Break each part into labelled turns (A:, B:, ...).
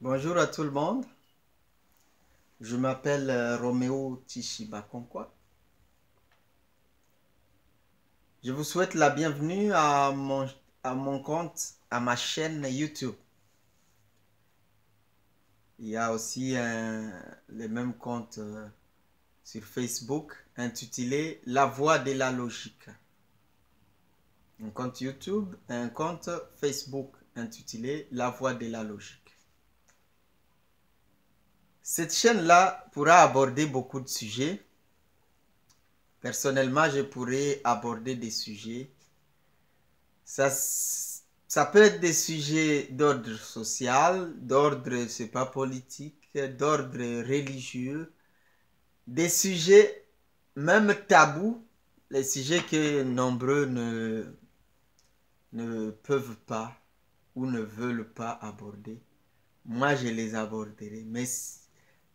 A: Bonjour à tout le monde. Je m'appelle Roméo Tishibakonkwa. Je vous souhaite la bienvenue à mon compte, à ma chaîne YouTube. Il y a aussi le même compte sur Facebook intitulé La Voix de la Logique. Un compte YouTube et un compte Facebook intitulé La Voix de la Logique. Cette chaîne-là pourra aborder beaucoup de sujets. Personnellement, je pourrais aborder des sujets. Ça peut être des sujets d'ordre social, d'ordre, c'est pas politique, d'ordre religieux, des sujets même tabous, les sujets que nombreux ne peuvent pas ou ne veulent pas aborder. Moi, je les aborderai, mais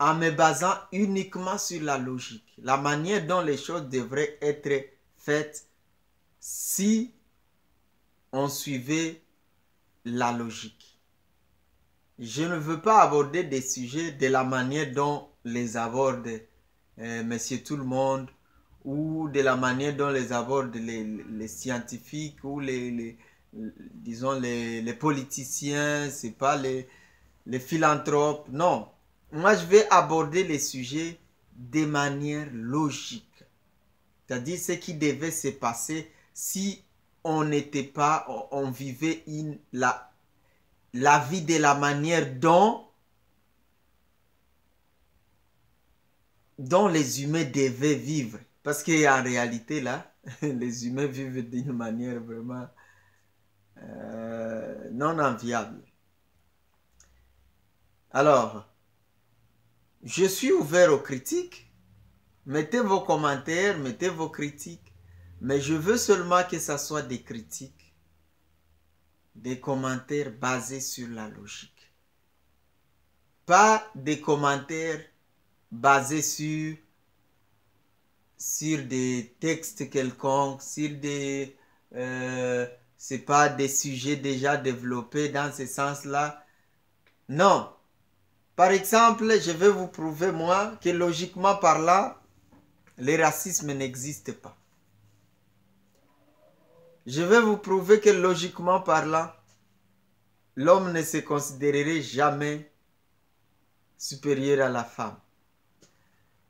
A: en me basant uniquement sur la logique, la manière dont les choses devraient être faites si on suivait la logique. Je ne veux pas aborder des sujets de la manière dont les aborde Monsieur Tout-le-Monde ou de la manière dont les abordent les scientifiques ou disons les politiciens, c'est pas les philanthropes. Non, moi je vais aborder les sujets de manière logique. C'est-à-dire ce qui devait se passer si on n'était pas, on vivait la vie de la manière dont les humains devaient vivre. Parce qu'en réalité, là, les humains vivent d'une manière vraiment non enviable. Alors, je suis ouvert aux critiques. Mettez vos commentaires, mettez vos critiques. Mais je veux seulement que ce soit des critiques, des commentaires basés sur la logique. Pas des commentaires basés sur des textes quelconques, sur des... c'est pas des sujets déjà développés dans ce sens-là. Non. Par exemple, je vais vous prouver, moi, que logiquement parlant, le racisme n'existe pas. Je vais vous prouver que logiquement parlant, l'homme ne se considérerait jamais supérieur à la femme.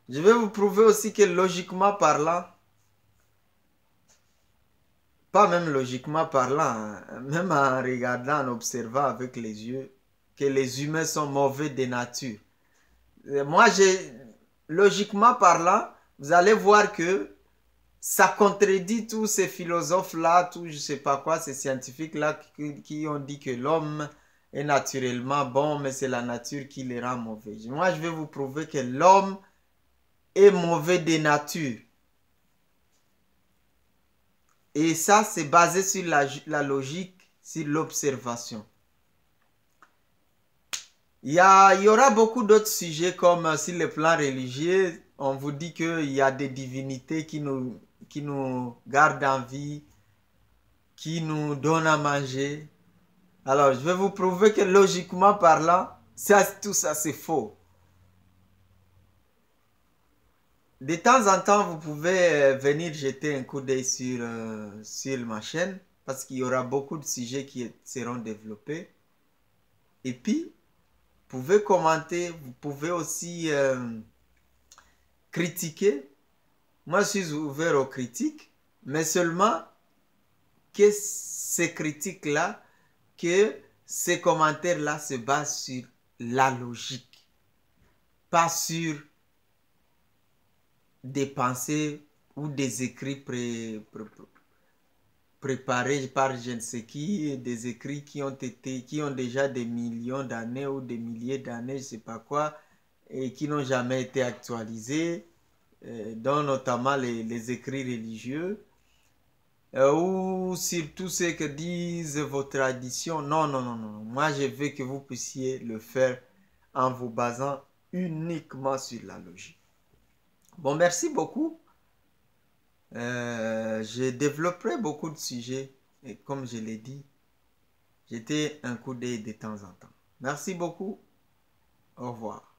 A: Je vais vous prouver aussi que logiquement parlant, pas même logiquement parlant, même en regardant, en observant avec les yeux, que les humains sont mauvais de nature. Moi, logiquement parlant, vous allez voir que ça contredit tous ces philosophes-là, tous je sais pas quoi, ces scientifiques-là qui ont dit que l'homme est naturellement bon, mais c'est la nature qui les rend mauvais. Moi, je vais vous prouver que l'homme est mauvais de nature. Et ça, c'est basé sur la logique, sur l'observation. Il y aura beaucoup d'autres sujets comme sur le plan religieux. On vous dit qu'il y a des divinités qui nous gardent en vie, qui nous donnent à manger. Alors, je vais vous prouver que logiquement parlant, tout ça c'est faux. De temps en temps, vous pouvez venir jeter un coup d'œil sur ma chaîne parce qu'il y aura beaucoup de sujets qui seront développés. Et puis, vous pouvez commenter, vous pouvez aussi critiquer. Moi, je suis ouvert aux critiques, mais seulement que ces critiques-là, que ces commentaires-là se basent sur la logique, pas sur des pensées ou des écrits préparés par je ne sais qui, des écrits qui ont déjà des millions d'années ou des milliers d'années, je ne sais pas quoi, et qui n'ont jamais été actualisés, dont notamment les écrits religieux, ou sur tout ce que disent vos traditions. Non, non, non, non. Moi, je veux que vous puissiez le faire en vous basant uniquement sur la logique. Bon, merci beaucoup. Je développerai beaucoup de sujets et comme je l'ai dit, jeter un coup d'œil de temps en temps. Merci beaucoup. Au revoir.